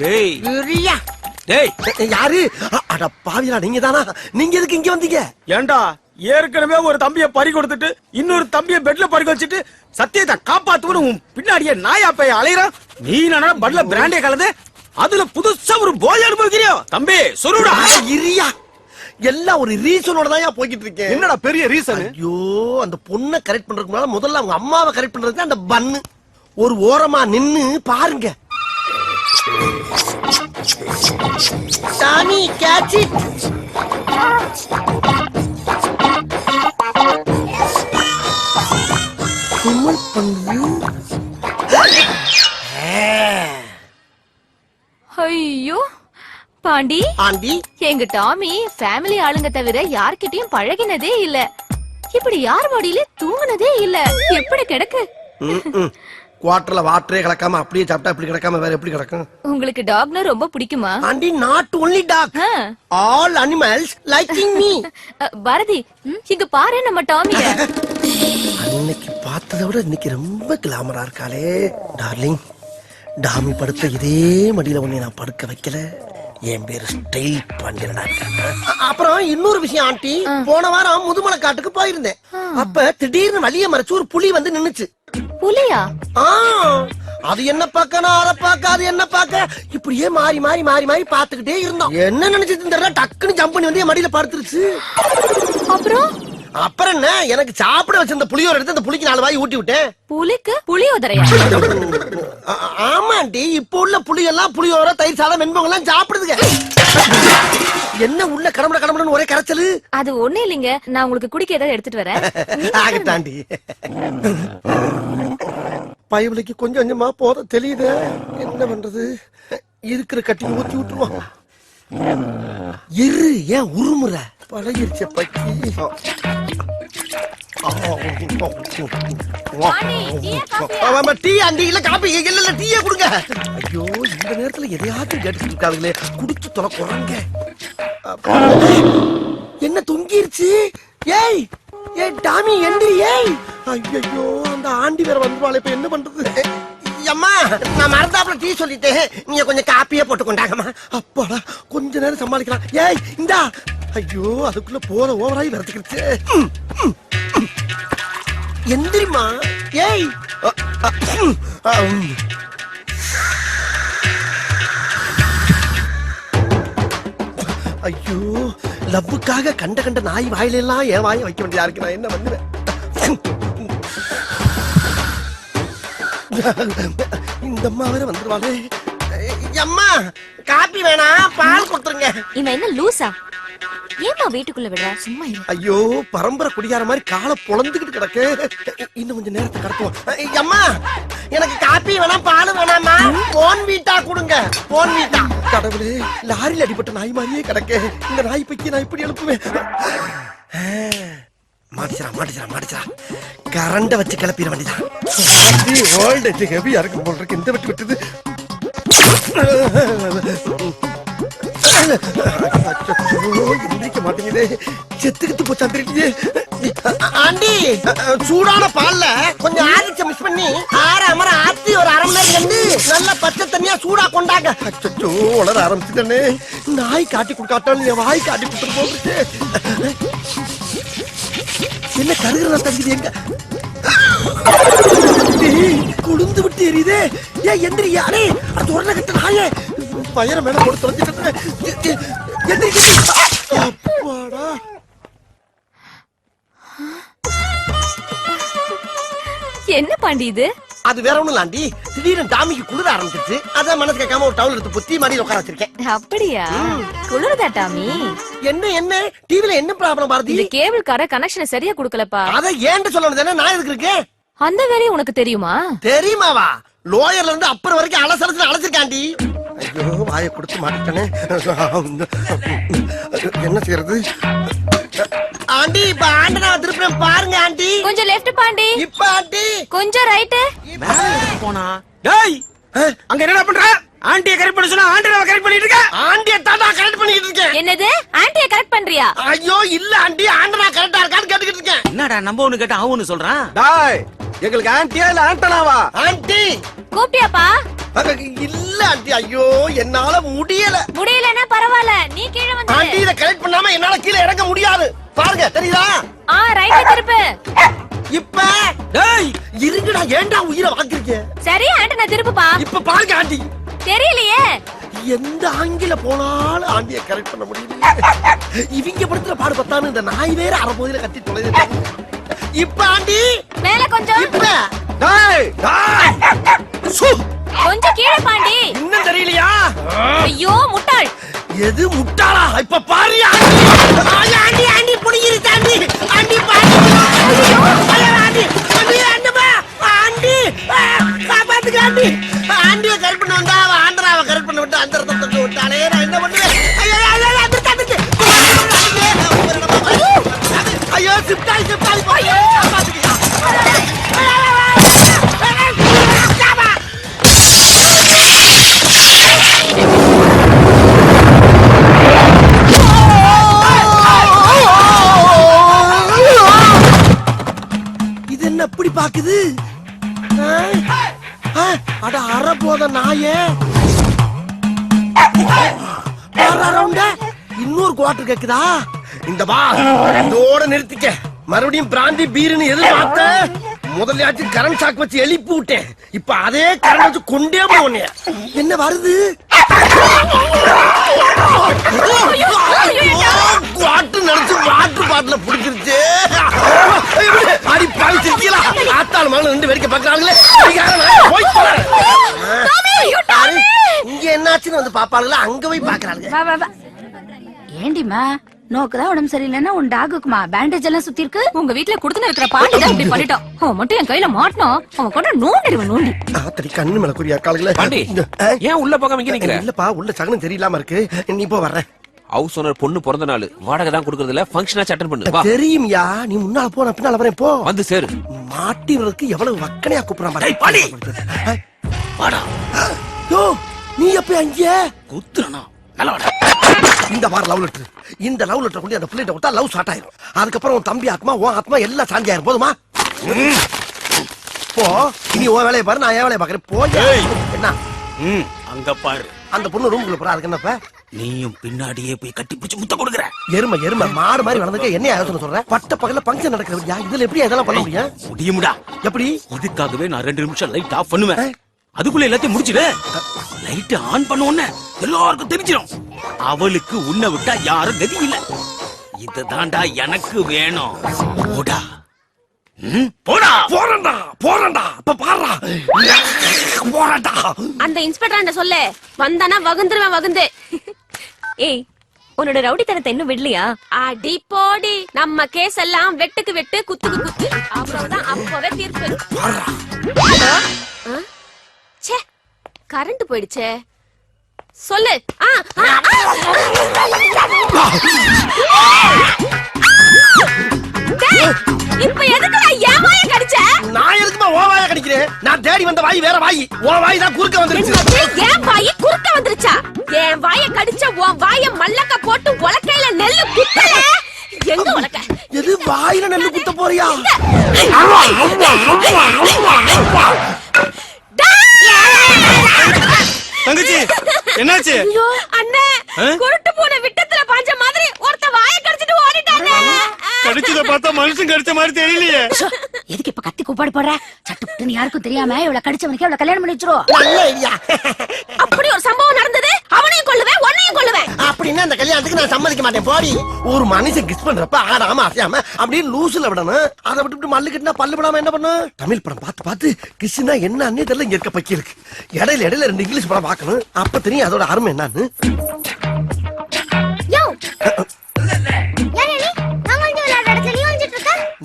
டேய் இரியா. டேய் யாரு? அட பாவியா, நீங்க தானா? நீங்க எதுக்கு இங்க வந்தீங்க? ஏண்டா ஏற்கனவே ஒரு தம்பிய பறி கொடுத்துட்டு இன்னொரு தம்பிய பெட்ல பறி வச்சுட்டு சத்தியத்தை காப்பாத்துவனு உன் பின்னாடியே நாயா போய் அலையறான். நீ நானா பட்ல பிராண்டே கலந்து அதுல புதுசா ஒரு போய் அனுபவிக்கிறியோ? தம்பி சொல்லுடா. இரியா, எல்லாம் ஒரு ரீசனோட தான் போய்கிட்டு இருக்கேன். என்னடா பெரிய ரீசன்? ஐயோ, அந்த பொண்ணை கரெக்ட் பண்றதுக்கு முன்னால முதல்ல அவங்க அம்மாவை கரெக்ட் பண்றதுக்கு அந்த பன்னு ஒரு ஓரமா நின்னு பாருங்க. சாமி கேட்ச் இட். கும்மல் பண்ணு. ஐயோ பாண்டி, ஆண்டி, எங்க டாமி ஃபேமிலி ஆளுங்க தவிர யார்கிட்டயும் பழகினதே இல்ல. இப்படி யார் மடியில தூங்குனதே இல்ல. எப்படி கிடக்கு? குவாட்டர்ல வாட்டரே கலக்காம அப்படியே சாப்பிட்டா இப்படி கிடக்காம வேற எப்படி கிடக்கும்? உங்களுக்கு டாக்னா ரொம்ப பிடிக்குமா? Aunty, not only dog, all animals liking me. Bharathi, இங்க பாரு நம்ம டாமிய. அன்னைக்கு பார்த்ததை விட இன்னைக்கு ரொம்ப கிளாமரா இருக்காளே. டார்லிங், டாமி படுத்த இதே மடியில உன்னை நான் படுக்க வைக்கல. என் பேரு ஸ்டைல் பாண்டியனடா. அப்புறம் இன்னொரு விஷயம் ஆண்டி, போன வாரம் முதுமலை காட்டுக்கு போயிருந்தேன். அப்ப திடீர்னு வழிய மறைச்சு ஒரு புலி வந்து நின்னுச்சு. புலியா? அது என்ன பார்க்க, நான் அதை பார்க்க, அது என்ன பார்க்க, இப்படியே மாறி மாறி மாறி மாறி பாத்துக்கிட்டே இருந்தோம். என்ன நினைச்சிட்டு தெரியல, டக்குன்னு ஜம்ப் பண்ணி வந்து என் மடியில படுத்துருச்சு. அப்புறம் என்ன, எனக்கு சாப்பிட வச்சிருந்த புளியோர எடுத்து அந்த புலிக்கு 4 வாய் ஊட்டி விட்டேன். புலிக்கு புளியோதரையா? ஆமாண்டி, இப்ப உள்ள புளி எல்லாம் புளியோர, தயிர் சாதம், வெண்பொங்கல் எல்லாம் சாப்பிடுதுங்க. என்ன உள்ள கடம்பட கடம்படன்னு ஒரே கரைச்சலு? அது ஒண்ணு இல்லைங்க, நான் உங்களுக்கு குடிக்க ஏதாவது எடுத்துட்டு வரேன். ஆகட்டாண்டி. பயவலிக்கு கொஞ்சம் கொஞ்சமா போத தெரியுது. என்ன பண்றது, இருக்கிற கட்டி ஊத்தி விட்டுருவான். இரு, ஏன் உருமுற? பழகிருச்ச பக்கி. டீ ஆண்டி, இல்ல காபி, இல்ல டீயே கொடுங்க. ஐயோ, இந்த நேரத்துல எதையாச்சும் கேட்டுட்டு இருக்காங்களே, குடிச்சு தொலை குறாங்க. என்ன தொங்கிருச்சு? ஏய் ஏய் டாமி, எந்திரி. ஏய், ஐயோ, அந்த ஆண்டி வேற வந்துவாளே, இப்ப என்ன பண்றது? அம்மா, நான் மறந்தாப்புல டீ சொல்லிட்டேன், நீங்க கொஞ்சம் காப்பியே போட்டு கொண்டாங்கம்மா. அப்பாடா, கொஞ்ச நேரம் சமாளிக்கலாம். ஏய் இந்தா. ஐயோ, அதுக்குள்ள போற ஓவராய் வரதுக்கிடுச்சு. எந்திரிமா. ஏய், ஐயோ, லவ்வுக்காக கண்ட கண்ட நாய் வாயிலெல்லாம் என் வாயை வைக்க வேண்டியதா இருக்கு. நான் என்ன பண்ணுவேன்? இந்த அம்மா வேற வந்துருவாளே. அம்மா, காப்பி வேணாம், பால் கொடுத்துருங்க. இவன் என்ன லூசா? ஏமா வீட்டுக்குள்ள விடுற? சும்மா இரு. ஐயோ, பரம்பரை குடியார மாதிரி காலை பொளந்துகிட்டு கிடக்கு. இன்னும் கொஞ்சம் நேரத்தை கடத்துவோம். அம்மா, எனக்கு காப்பி வேணாம், பால் வேணாமா, போன் வீட்டா கொடுங்க. போன் வீட்டா. கடவுளே, லாரியில் அடிபட்ட நாய் மாதிரியே கிடக்கு. இந்த நாய் பைக்கி நான் இப்படி எழுப்புவேன். மாட்டிச்சா கரண்ட வச்சு கிளப்பிட வேண்டியதான். ஹெவியா இருக்கு போல் இருக்கு. இந்த வெட்டு விட்டுது. எந்திரிக்க மாட்டேங்குது. செத்துக்கிட்டு போச்சா தெரியுது. ஆண்டி, சூடான பால்ல கொஞ்சம் ஆரிச்ச மிஸ் பண்ணி ஆற அமர ஆத்தி ஒரு அரை மணி நேரம் கண்டு நல்ல பச்சை தண்ணியா சூடா கொண்டாங்க. அச்சோ, உளர ஆரம்பிச்சுட்டே. நாய் காட்டி கொடுக்காட்டாலும் என் வாய் காட்டி கொடுத்துட்டு போகுது. என்ன கருகிறதா தகுதி? எங்க குளிந்து விட்டு எரியுதே. ஏன் எந்திரி. யாரே தொடர்ந்து கட்ட நாயே, பயிர மேல போட்டு தொலைஞ்சிட்டு. அப்பாடா. என்ன பாண்டி இது? அது வேற ஒண்ணும் இல்லாண்டி, திடீர்னு டாமிக்கு குளிர ஆரம்பிச்சிருச்சு. அதான் மனசு கேட்காம ஒரு டவுல் எடுத்து புத்தி மாடி உட்கார வச்சிருக்கேன். அப்படியா? குளிருதா டாமி? என்ன டிவில என்ன ப்ராப்ளம் பாரதி? இந்த கேபிள் கார கனெக்ஷன் சரியா குடுக்கலப்பா. அத ஏன்ட்டு சொல்லணும் தானே, நான் எதுக்கு இருக்கேன்? அந்த வேலையை உனக்கு தெரியுமா? தெரியுமாவா? லோயர்ல இருந்து அப்பர் வரைக்கும் அலசலத்துல அழைச்சிருக்காண்டி. ஐயோ, வாயை கொடுத்து மாட்டேனே. என்ன செய்யறது? ஆண்டி, இப்ப ஆண்டனா திருப்பி பாருங்க ஆண்டி. கொஞ்சம் லெஃப்ட் பாண்டி. இப்ப ஆண்டி கொஞ்சம் ரைட். போனா. டேய், அங்க என்ன பண்ற? ஆண்டியை கரெக்ட் பண்ண சொன்னா ஆண்டனை கரெக்ட் பண்ணிட்டு இருக்க. ஆண்டியை தாத்தா கரெக்ட் பண்ணிட்டு இருக்கேன். என்னது? ஆண்டியை கரெக்ட் பண்றியா? ஐயோ இல்ல ஆண்டி, ஆண்டனா கரெக்டா இருக்கான்னு கேட்டுக்கிட்டு இருக்கேன். என்னடா நம்ம ஒண்ணு கேட்டா அவனு சொல்றான். டேய், எங்களுக்கு ஆண்டியா இல்ல ஆண்டனாவா? ஆண்டி கூப்பிட்டியாப்பா? இல்ல ஆண்டி, ஐயோ என்னால முடியல. முடியலன்னா பரவாயில்ல, நீ கீழே வந்து ஆண்டி இத கரெக்ட் பண்ணாம என்னால கீழே இறங்க முடியாது. பாருங்க தெரியுதா? ரைட் திருப்பு. இப்ப டேய் இருங்கடா, ஏன்டா உயிரை வாங்குறீங்க? சரி ஆண்டனா திருப்புப்பா. இப்ப பாருங்க ஆண்டி, தெரியலையே. எந்த ஆங்கில போனாலும் ஆண்டிய கரெக்ட் பண்ண முடியல. இவங்க படத்துல பாடு பத்தானு இந்த நாய் வேற அரைபோதில கட்டி தொலைது. இப்ப ஆண்டி மேல கொஞ்சம். இப்ப டேய் டேய் சு, கொஞ்சம் கீழே பாண்டி. இன்னும் தெரியலையா? ஐயோ முட்டாள். எது முட்டாளா? இப்ப பாரு ஆண்டி. ஆண்டி ஆண்டி புடிங்கிரு தாண்டி. ஆண்டி பாரு. ஐயோ ஆண்டி ஆண்டி அண்ணமா ஆண்டி காப்பாத்துங்க ஆண்டி. ஆண்டிய கரெக்ட் பண்ண வந்தா அவ ஆண்டராவை கரெக்ட் பண்ண விட்டு அந்த ரத்தத்தை தொட்டு விட்டாளே, நான் என்ன பண்ணுவேன்? ஐயோ ஐயோ அந்த தட்டுச்சு. ஐயோ சிப்டாய் சிப்டாய் ஐயோ காப்பாத்துங்க. இது என்ன அப்படி பாக்குது? அட அரை போத நாயே. இன்னொரு குவார்டர் கேக்குதா? இந்த வா இதோட நிறுத்திக்க. மறுபடியும் பிராந்தி பீருன்னு எதிர்பார்த்த முதலையாச்சும் கரண்ட் சாக்கு வச்சு எழுப்பி விட்டேன். இப்ப அதே கரண்ட் வச்சு கொண்டே போன. என்ன வருது? குவார்டர் நினைச்சு வாட்டர் பாட்டில புடிச்சிருச்சு. அடி பாவி சிரிக்கலாம். ஆத்தாள் மகன் ரெண்டு வேடிக்கை பாக்குறாங்களே. இங்க என்னாச்சுன்னு வந்து பாப்பாங்களா, அங்க போய் பாக்குறாங்க. ஏண்டிமா நோக்குதான் உடம்பு சரியில்லைன்னா உன் டாகுக்குமா பேண்டேஜ் எல்லாம் சுத்தி இருக்கு. உங்க வீட்ல குடுத்துன இருக்கிற பாண்டி தான் இப்படி பண்ணிட்டோம். அவன் மட்டும் என் கையில மாட்டணும். அவன் கொண்ட நோண்டிடுவன் நோண்டி. ஆத்தடி கண்ணு மேல குறியா காலையில. பாண்டி, ஏன் உள்ள போகாம இங்க நிக்கிற? இல்லப்பா உள்ள சகனம் தெரியலாம இருக்கு. நீ போ வர்ற. ஹவுஸ் ஓனர் பொண்ணு பிறந்த நாள் வாடகை தான் கொடுக்கறது இல்ல, ஃபங்க்ஷனா அட்டெண்ட் பண்ணு. வா தெரியும்யா, நீ முன்னால போ, நான் பின்னால வரேன். போ வந்து சேரு. மாட்டினருக்கு எவ்வளவு வக்கனையா கூப்பிடுறான் பாரு. வாடா. யோ நீ எப்ப அங்க குத்துறனா நல்ல வாடா. இந்த வார லவ் லெட்டர், இந்த லவ் லெட்டர் கொண்டு அந்த பிள்ளைகிட்ட விட்டா லவ் ஸ்டார்ட் ஆயிரும். அதுக்கப்புறம் உன் தம்பி ஆத்மா உன் ஆத்மா எல்லாம் சாந்தி ஆயிரும். போதுமா? போ, இனி உன் வேலையை பாரு, நான் என் வேலையை பாக்குறேன். போய் என்ன அங்க பாரு, அந்த பொண்ணு ரூமுக்குள்ள போறா. அதுக்கு என்னப்ப நீயும் பின்னாடியே போய் கட்டி பிடிச்சு முத்த கொடுக்குற. எருமை எருமை மாடு மாதிரி வளர்ந்துக்க என்ன யோசனை சொல்ற? பட்ட பகல பங்கன் நடக்கிறதா? இதுல எப்படி இதெல்லாம் பண்ண முடியும்? முடியுமுடா. எப்படி? இதுக்காகவே நான் 2 நிமிஷம் லைட் ஆஃப் பண்ணுவேன். அதுக்குள்ள எல்லாத்தையும் முடிச்சிடு. லைட் ஆன் பண்ண உடனே எல்லாருக்கும் தெரிஞ்சிடும். அவளுக்கு உன்னை விட்டா யாரும் கதி இல்ல. இதுதான்டா எனக்கு வேணும். போடா போடா. போறண்டா போறண்டா. அப்ப பாறா போறண்டா. அந்த இன்ஸ்பெக்டர் சொல்ல வந்தானா வகுந்துருவேன் வகுந்து. ஏய் உன்னோட ரவுடித்தனத்தை இன்னும் விடலையா? அடி போடி, நம்ம கேஸ் எல்லாம் வெட்டுக்கு வெட்டு குத்துக்கு குத்து. அவ்வளவுதான், அப்பவே தீர்ப்பு. ச்சே கரண்ட் போயிடுச்சே. சொல்லு. இப்ப எதுக்கு என் வாயை கடிச்ச? நான் எதுக்குமா ஓ வாயை கடிக்கிறேன்? நான் தேடி வந்த வாய் வேற வாய். ஓ வாய் தான் குறுக்க வந்துருச்சு. என் வாய் குறுக்க வந்துருச்சா? என் வாயை கடிச்ச உன் வாயை மல்லக்க போட்டு உலக்கையில நெல்லு குத்தல. எங்க உலக்க? எது வாயில நெல்லு குத்த போறியா? தங்கச்சி என்னாச்சு? அண்ணே, குருட்டு பூனை விட்டத்துல பாஞ்ச மாதிரி ஒருத்த வாயை கடிச்சிட்டு ஓடிட்டானே. கடிச்சத பார்த்தா மனுஷன் கடிச்ச மாதிரி தெரியலையே. எதுக்கு இப்ப கத்தி கூப்பாடு போடுற? சட்டுப்புட்டுன்னு யாருக்கும் தெரியாம இவள கடிச்சவனுக்கு இவள கல்யாணம் பண்ணி வச்சிருவோம். நல்ல ஐடியா. அப்படி ஒரு சம்பவம் நடந்தது. அவனையும் கொல்லுவேன், உன்னையும் கொல்லுவேன். அப்படின்னா அந்த கல்யாணத்துக்கு நான் சம்மதிக்க மாட்டேன். போடி. ஒரு மனுஷன் கிஸ் பண்றப்ப ஆடாம அசையாம அப்படியே லூசுல விடணும். அதை விட்டுட்டு மல்லு கட்டினா பல்லு விடாம என்ன பண்ணும்? தமிழ் படம் பார்த்து பார்த்து கிஸ்னா என்ன அன்னே தெரியல. இங்க இருக்க பக்கி இருக்கு. இடையில இடையில 2 இங்கிலீஷ் படம் பார்க்கணும். அப்ப தெரியும் அதோட அருமை என்னன்னு.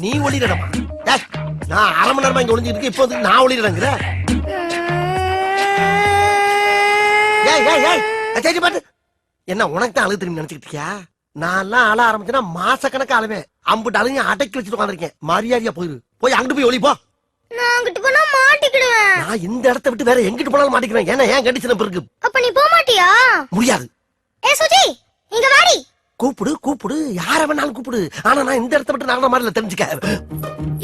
நீ ஒளிரடமா? நான் 1/2 மணி நேரமா இங்க ஒளிஞ்சிட்டு இருக்கேன். இப்போ வந்து நான் ஒளிரங்கிற. பாட்டு என்ன உனக்கு தான் அழுகு தெரியும் நினைச்சுக்கிட்டியா? நான் எல்லாம் அழ ஆரம்பிச்சேன்னா மாச கணக்கு அழுவேன். அம்புட்டு அழுங்க அடக்கி வச்சுட்டு உட்காந்துருக்கேன். மரியாதையா போயிரு. போய் அங்கிட்டு போய் ஒளிப்போ. நான் இந்த இடத்தை விட்டு வேற எங்கிட்டு போனாலும் மாட்டிக்கிறேன். ஏன்னா ஏன் கண்டிஷன் இருக்கு. அப்ப நீ போக மாட்டியா? முடியாது. ஏ சுஜி இங்க வாடி. கூப்பிடு கூப்பிடு, யார வேணாலும் கூப்பிடு. ஆனா நான் இந்த இடத்தை விட்டு நகர மாதிரி தெரிஞ்சுக்க.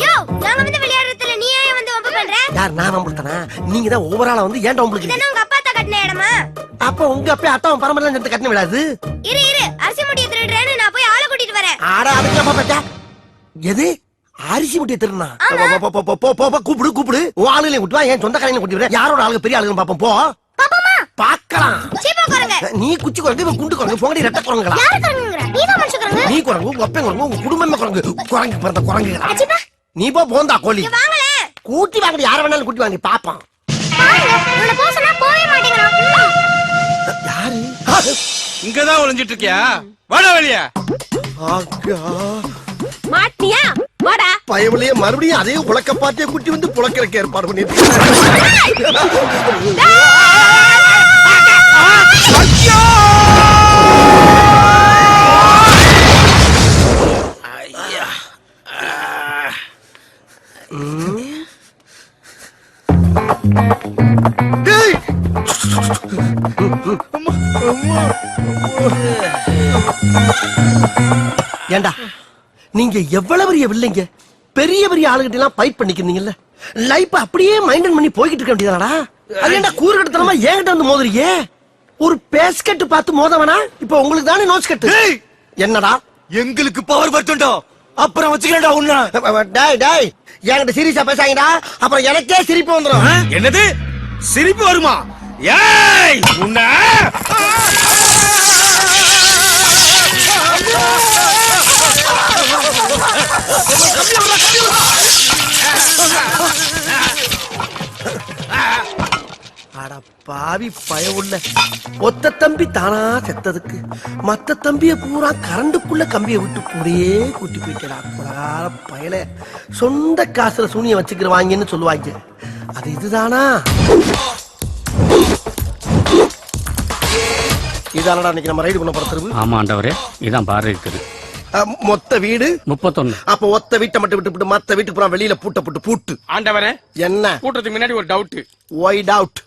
யோ நாங்க வந்து விளையாடுறதுல நீ ஏன் வந்து வம்பு பண்ற? யார் நான் வம்புறுத்தனா? நீங்க தான் ஓவராலா வந்து ஏன்டா உங்களுக்கு? இதென்ன உங்க அப்பா தான் கட்டின இடமா? அப்ப உங்க அப்பா அத்தாவும் பரம்பரையில சேர்த்து கட்டின விடாது. இரு அரிசி முட்டியை திருடுறேன்னு நான் போய் ஆளை கூட்டிட்டு வரேன். ஆட அதுக்கு பாப்பா. எது அரிசி முட்டியை திருடுனா? கூப்பிடு உன் ஆளுகளையும் கூட்டு வா, என் சொந்த கடையில கூட்டி வரேன். யாரோட ஆளுங்க பெரிய ஆளுங்க பாப்போம். போ பாக்கலாம். சீப்பா குரங்கு. நீ குச்சி குரங்கு, இவன் குண்டு குரங்கு, போங்கடி ரெட்ட குரங்குகளா? யாரு குரங்குங்கற? நீ தான் மனுஷ குரங்கு. நீ குரங்கு, உங்க அப்பன் குரங்கு, உங்க குடும்பமே குரங்கு. குரங்கு பிறந்த குரங்குகளா? அச்சிப்பா. நீ போந்தா கோழி. இங்க வாங்களே. கூட்டி வாங்கடி, யார வேணாலும் கூட்டி வாங்கடி பாப்போம். பாருங்க, உன்னை போக சொன்னா போவே மாட்டேங்கிறான். யாரு? இங்கதான் ஒளிஞ்சிட்டு இருக்கியா? வாடா வெளிய. ஆகா. மாட்டியா வாடா. பயவளையே மறுபடியும் அதே உலக்க பாட்டிய குட்டி வந்து புலக்கறக்க ஏற்பாடு பண்ணிட்டு. ஏண்டா நீங்க எவ்வளவு பெரிய வில்லைங்க, பெரிய பெரிய ஆளுகிட்ட எல்லாம் ஃபைட் பண்ணிக்கிறீங்கல்ல, லைஃப் அப்படியே மைண்டன் பண்ணி போய்கிட்டு இருக்க வேண்டியதாடா? அது ஏண்டா கூறு கட்டத்தனமா ஏன்கிட்ட வந்து மோதுறீங்க? ஒரு பேஸ்கெட் பார்த்து மோதவனா? இப்ப உங்களுக்கு தானே நோஸ் கட்டு. என்னடா எங்களுக்கு பவர் பட்டுண்டோ, அப்புறம் வச்சுக்கடா உன்ன. டேய் டேய், என்கிட்ட சீரியஸா பேசாங்கடா, அப்புறம் எனக்கே சிரிப்பு வந்துரும். என்னது சிரிப்பு வருமா? ஏய் உன்ன அட பாவி பயவுள்ள, ஒத்த தம்பி தானா செத்ததுக்கு மத்த தம்பிய பூரா கரண்டுக்குள்ள கம்பிய விட்டு கூடயே கூட்டி போயிட்டா. குலகார பயல, சொந்த காசுல சூனிய வச்சுக்கிறவாங்கன்னு சொல்லுவாங்க, அது இதுதானா? இதானடா இன்னைக்கு நம்ம ரைடு பண்ண போற தெருவு? ஆமா ஆண்டவரே, இதான் பாரு இருக்குது. மொத்த வீடு 31. அப்ப ஒத்த வீட்டை மட்டும் விட்டு மத்த வீட்டுக்கு பூரா வெளியில பூட்டு. ஆண்டவரே, என்ன கூட்டத்துக்கு முன்னாடி ஒரு டவுட். Y doubt?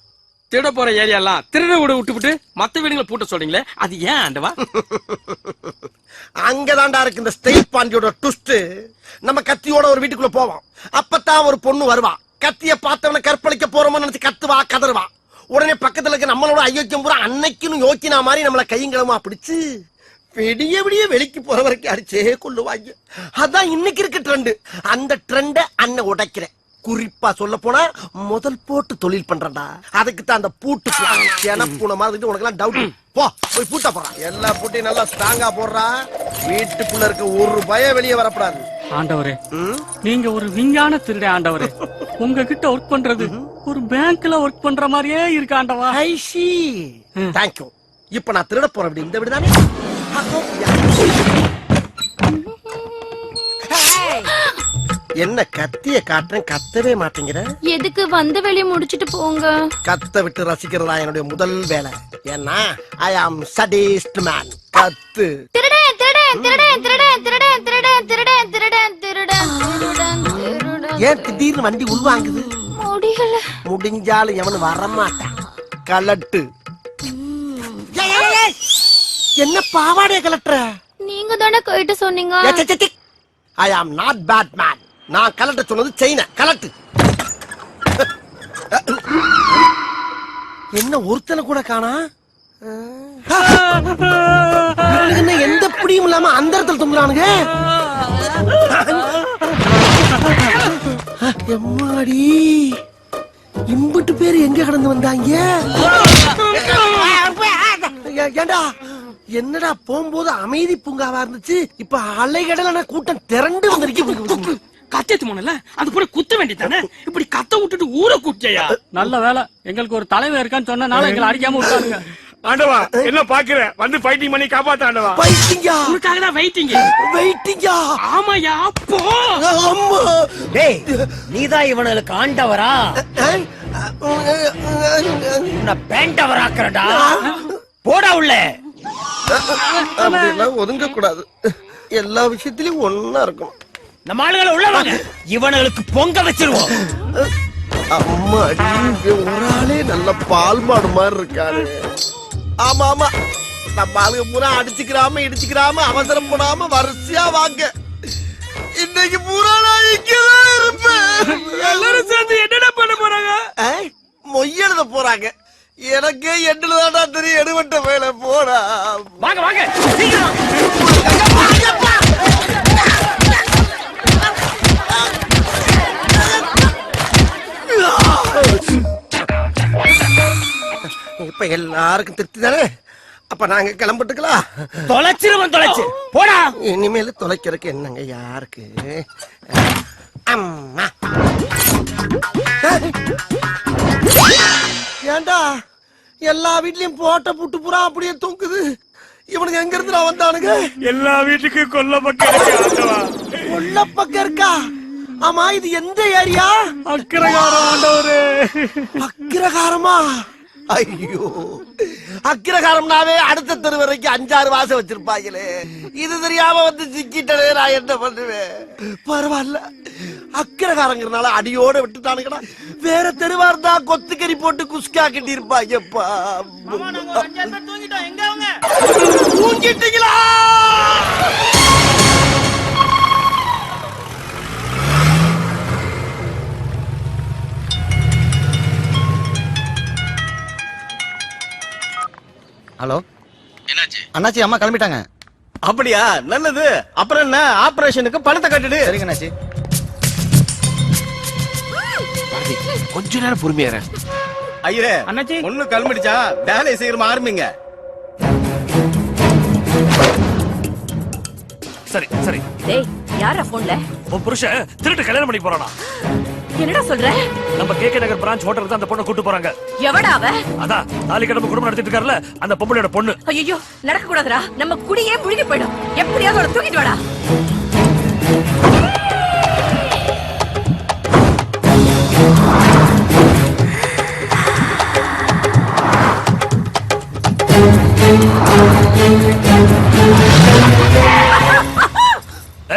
திருட போற ஏரியாலாம் திருட விட்டு மத்த வீடுகளை பூட்ட சொல்றீங்களே, அது ஏன் ஆண்டவா? அங்கதான்டா இருக்கு இந்த ஸ்டைல் பாண்டியோட ட்விஸ்ட். நம்ம கத்தியோட ஒரு வீட்டுக்குள்ள போவோம், அப்பதான் ஒரு பொண்ணு வருவா. கத்திய பார்த்தவன கற்பழிக்க போறோம்னு நினைச்சு கத்துவா, கதறுவா. உடனே பக்கத்துல இருக்க நம்மளோட ஐயோக்கியம் பூரா அன்னைக்குன்னு யோக்கினா மாதிரி நம்மள கையங்களமா பிடிச்சு விடிய விடிய வெளிக்கு போற வரைக்கும் அடிச்சே கொள்ளுவாங்க. அதான் இன்னைக்கு இருக்க ட்ரெண்ட். அந்த ட்ரெண்ட அண்ணன் உடைக்கிறேன். குறிப்பா சொல்ல போனா முதல் போட்டு தொழில் பண்றா. அதுக்கு தான் அந்த பூட்டு பூனை மாதிரி உனக்கு எல்லாம் டவுட். போய் பூட்டா போறான். எல்லா பூட்டையும் நல்லா ஸ்ட்ராங்கா போடுறா. வீட்டுக்குள்ள இருக்க ஒரு பயம் வெளியே வரப்படாது. ஆண்டவரே, நீங்க ஒரு விஞ்ஞான திருட ஆண்டவரே. உங்ககிட்ட ஒர்க் பண்றது ஒரு பேங்க்ல ஒர்க் பண்ற மாதிரியே இருக்கு ஆண்டவா. ஐ சி. தேங்க்யூ. இப்ப நான் திருட போறேன். இப்படி இந்த வீடுதானே? என்ன கத்திய காட்டுறேன், கத்தவே மாட்டேங்கிற? எதுக்கு வந்த வேலையை முடிச்சிட்டு போங்க. கத்த விட்டு ரசிக்கிறதா என்னுடைய முதல் வேலை. ஏன்னா ஐ ஆம் சடிஸ்ட் மேன். கத்து. திருடன் திருடன் திருடன் திருடன் திருடன் திருடன் திருடன் திருடன் திருடன் திருடன். ஏன் திடீர்னு வண்டி உள்வாங்குது? முடியல. முடிஞ்சாலும் எவனு வரமாட்டான். கலட்டு. என்ன பாவாடைய கலட்டுற? நீங்க தானே கைட்டு சொன்னீங்க. ஐ ஆம் நாட் பேட் மேன். நான் கலட்ட சொன்னது செயின கலட்டு. என்ன ஒருத்தனை கூட காணா? என்ன எந்த பிடியும் இல்லாம அந்த இடத்துல தொங்குறானுங்க. எம்மாடி, இம்புட்டு பேரு எங்க கடந்து வந்தாங்க? ஏண்டா என்னடா போகும்போது அமைதி பூங்காவா இருந்துச்சு, இப்ப அலைகடலான கூட்டம் திரண்டு வந்திருக்கு. கத்தியத்து போனல அது போய் குத்த வேண்டியதானே? இப்படி கத்த விட்டுட்டு ஊரை கூட்டியா? நல்ல வேலை, எங்களுக்கு ஒரு தலைவர் இருக்கான்னு சொன்னனால எங்களை அடிக்காம விட்டாங்க. ஆண்டவா என்ன பாக்குற, வந்து ஃபைட்டிங் பண்ணி காப்பாத்த ஆண்டவா. வெயிட்டிங்கா? உனக்காக தான் வெயிட்டிங். வெயிட்டிங்கா? ஆமாயா, போ. அம்மா, டேய், நீதான் இவனுக்கு ஆண்டவரா? உன்னை பேண்டவராக்குறடா. போடா உள்ள. அப்படியெல்லாம் ஒதுங்க கூடாது. எல்லா விஷயத்திலயும் ஒன்னா இருக்கும். நம்ம ஆளுகளை உள்ள வாங்க, இவனுக்கு பொங்க வச்சிருவோம். அம்மாடி, ஒரு ஆளே நல்ல பால் மாடு மாதிரி இருக்காரு. ஆமா ஆமா, நம்ம ஆளுங்க பூரா அடிச்சுக்கிறாம இடிச்சுக்கிறாம அவசரம் போடாம வரிசையா வாங்க. இன்னைக்கு பூரா நான் இங்கதான் இருப்பேன். எல்லாரும் சேர்ந்து என்னடா பண்ண போறாங்க? மொய் எழுத போறாங்க. எனக்கே எண்ணுலதான்டா தெரியும். எடுவட்ட வேலை போடா. வாங்க வாங்க சீக்கிரம். இப்ப எல்லாருக்கும் திருப்தி தானே? அப்ப நாங்க கிளம்பிட்டுக்கலாம். தொலைச்சிருவன் தொலைச்சு போடா. இனிமேல தொலைக்கிறதுக்கு என்னங்க யாருக்கு? அம்மா ஏண்டா எல்லா வீட்லயும் போட்ட புட்டு புறா அப்படியே தூக்குது. இவனுக்கு எங்க இருந்து வந்தானுங்க? எல்லா வீட்டுக்கும் கொல்ல பக்கம் இருக்கு ஆண்டவா. கொல்ல பக்கம் இருக்கா? ஆமா, இது எந்த ஏரியா? அக்கிரகாரம் ஆண்டவரே. அக்கிரகாரமா? ஐயோ, அக்கிரகாரம்னாவே அடுத்த தெரு வரைக்கும் 5-6 வாசம் வச்சிருப்பாங்களே. இது தெரியாம வந்து சிக்கிட்டே நான் என்ன பண்ணுவேன்? பரவாயில்ல, அக்கிரகாரங்கிறனால அடியோட விட்டுட்டானுங்கடா. வேற தெருவா இருந்தா கொத்துக்கறி போட்டு குஸ்கா கட்டி இருப்பாங்கப்பா. தூங்கிட்டீங்களா? ஹலோ, என்னாச்சு? அண்ணாச்சி அம்மா கிளம்பிட்டாங்க. அப்படியா? நல்லது. அப்புறம் என்ன, ஆபரேஷனுக்கு பணத்தை கட்டிடு. சரிங்க அண்ணாச்சி. கொஞ்ச நேரம் பொறுமையா இரு. ஐயரே, அண்ணாச்சி ஒண்ணு கிளம்பிடுச்சா? வேலையை சீக்கிரமா ஆரம்பிங்க. சரி சரி. டேய், யாரா போன்ல? உன் புருஷன் திருட்டு கல்யாணம் பண்ணி போறானா? என்னடா சொல்ற? நம்ம கேகே நகர் பிரான்ச் ஹோட்டலுக்கு தான் அந்த பொண்ணை கூட்டு போறாங்க. எவடா அவ? அதான் தாலி கடமை குடும்பம் நடத்திட்டு இருக்காருல அந்த பொம்பளையோட பொண்ணு. ஐயோ, நடக்க கூடாதுடா. நம்ம குடியே முழுகி போயிடும். எப்படியாவது அவளை தூக்கிட்டு வாடா.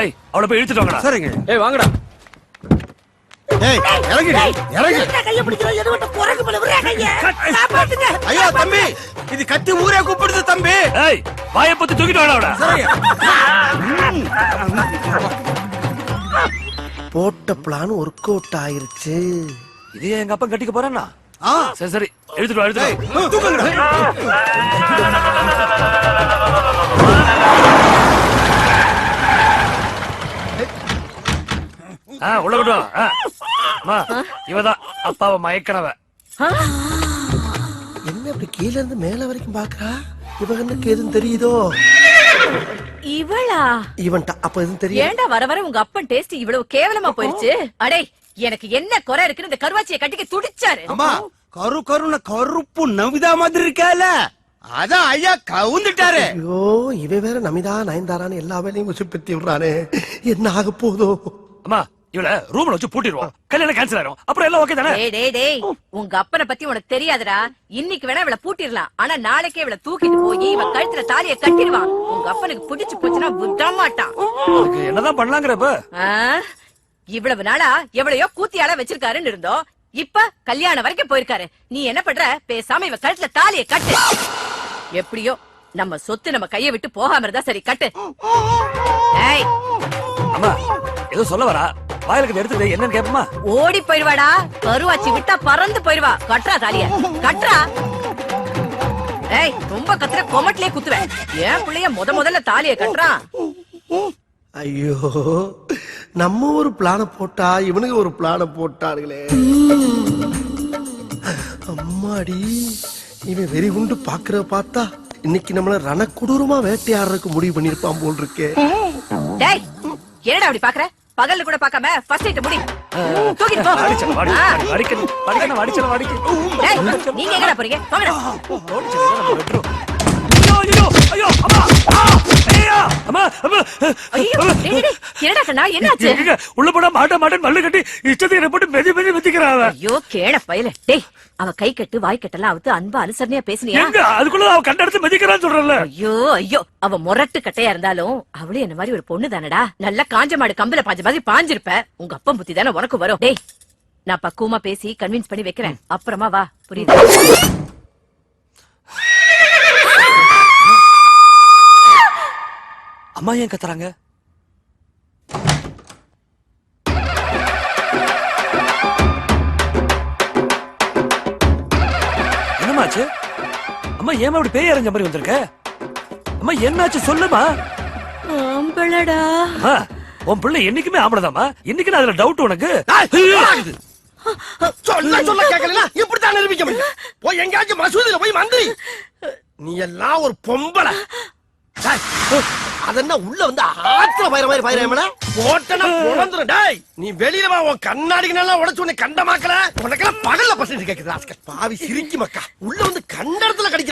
ஏய், அவளை போய் இழுத்துட்டு வாங்கடா. சரிங்க. ஏய் வாங்கடா. ஏய், இறங்கிடு, இறங்கு. கைய பிடிக்கிறோம். எது மட்டும் குரங்கு மேல விரே கைய. காப்பாத்துங்க. ஐயோ தம்பி, இது கத்தி ஊரே கூப்பிடுது தம்பி. ஏய், வாயை பத்தி தூக்கிட்டு வாடா அவளை. போட்ட பிளான் ஒர்க் அவுட் ஆயிருச்சு. இது எங்க அப்பா கட்டிக்க போறானா? சரி சரி, எடுத்துட்டு வா, எடுத்துட்டு வா. உள்ள விடுவோம். இவதான் அப்பாவை மயக்கனவ. என்ன இப்படி கீழ இருந்து மேல வரைக்கும் பாக்குறா? இவனுக்கு எதுவும் தெரியுதோ? இவளா? இவன்டா அப்ப எதுவும் தெரியும்? ஏன்டா வர வர உங்க அப்பன் டேஸ்ட் இவ்வளவு கேவலமா போயிடுச்சு? அடே, எனக்கு என்ன குறை இருக்குன்னு இந்த கருவாச்சியை கட்டிக்க துடிச்சாரு. அம்மா, கருப்பு நவிதா மாதிரி இருக்கால, அதான் ஐயா கவுந்துட்டாரு. ஐயோ, இவன் வேற நமிதா நயன்தாரான்னு எல்லா வேலையும் உசுப்பத்தி விடுறானே. என்ன ஆக போதோ? அம்மா, இவள ரூம்ல வச்சு பூட்டிடுவோம். கல்யாணம் கேன்சல் ஆயிரும். அப்புறம் எல்லாம் ஓகே தானே? டேய் டேய் டேய், உங்க அப்பனை பத்தி உனக்கு தெரியாதுடா. இன்னைக்கு வேணா இவளை பூட்டிடலாம், ஆனா நாளைக்கே இவளை தூக்கிட்டு போய் இவ கழுத்துல தாலியை கட்டிடுவான். உங்க அப்பனுக்கு பிடிச்சு போச்சுன்னா விட மாட்டான். அதுக்கு என்னதான் பண்ணலாங்கிறப்ப? இவ்வளவு நாளா எவ்வளையோ கூத்தியால வச்சிருக்காருன்னு இருந்தோம். இப்ப கல்யாணம் வரைக்கும் போயிருக்காரு. நீ என்ன பண்ற? பேசாம இவ கழுத்துல தாலியை கட்டு. எப்படியோ நம்ம சொத்து நம்ம கையை விட்டு போகாம இருந்தா சரி, கட்டு. ஏய், அம்மா, ஏதோ சொல்ல வரா. வாயிலுக்கு எடுத்து என்னன்னு கேப்பமா? ஓடி போயிருவாடா. கருவாச்சி விட்டா பறந்து போயிருவா. கட்டுறா தாலிய, கட்டுறா. ஏய், ரொம்ப கத்துற கொமட்டிலே குத்துவேன். ஏன் பிள்ளைய முதல்ல தாலிய கட்டுறான். ஐயோ, நம்ம ஒரு பிளான போட்டா இவனுக்கு ஒரு பிளான போட்டானுங்களே. அம்மாடி, இவன் வெறி குண்டு பாக்குற பார்த்தா இன்னைக்கு நம்மள ரணக்குடூரமா வேட்டையாடுறதுக்கு முடிவு பண்ணிருப்பான் போல் இருக்கே. டேய், என்னடா அப்படி பாக்குற? பகல்ல கூட பார்க்காம ஃபர்ஸ்ட் நைட் முடி. தூக்கிட்டு போ. டேய், நீங்க எங்கடா போறீங்க? போங்கடா. ஐயோ, டேய், டேய், என்னடா கண்ணா, என்னாச்சு? உள்ள போனா மாட்டேன் மல்லு கட்டி இஷ்டத்துக்கு போட்டு மெதி மெதி வச்சுக்கிறான். ஐயோ, கேட பயல. டேய், அவ கை கட்டு வாய் கட்டெல்லாம் அவுத்து அன்பா அனுசரணையா பேசுனியா? அதுக்குள்ள அவ கண்டெடுத்து மெதிக்கிறான்னு சொல்றல. ஐயோ ஐயோ, அவ முரட்டு கட்டையா இருந்தாலும் அவளே என்ன மாதிரி ஒரு பொண்ணு தானடா. நல்லா காஞ்ச மாடு கம்பல பாஞ்ச மாதிரி பாஞ்சிருப்ப. உங்க அப்பா புத்தி தானே உனக்கு வரும். டேய், நான் பக்குவமா பேசி கன்வின்ஸ் பண்ணி வைக்கிறேன். அப்புறமா வா, புரியுது? அம்மா ஏன் கத்துறாங்க? என்னாச்சு அம்மா ஏமா இப்படி பேய் அரைஞ்ச மாதிரி வந்திருக்க அம்மா என்னாச்சு சொல்லுமா ஆம்பளடா அம்மா, உன் பிள்ளை என்னைக்குமே ஆம்பளதாம்மா இன்னைக்கு நான் அதுல டவுட் உனக்கு சொல்ல சொல்ல கேட்கல இப்படித்தான் நிரூபிக்க முடியும் போய் எங்கேயாச்சும் மசூதியில போய் மந்திரி நீ எல்லாம் ஒரு பொம்பளை டேய், அதென்ன உள்ள வந்து ஆத்துல பயிர மாதிரி பயிரமல போட்டனா பொழந்துரும் டேய் நீ வெளியில வா உன் கண்ணாடிக்கு நல்லா உடைச்சு உன்னை கண்டமாக்கல உனக்கெல்லாம் பகல்ல பசங்க கேக்குது பாவி சிரிக்கி மக்கா உள்ள வந்து கண்ட இடத்துல கடிக்க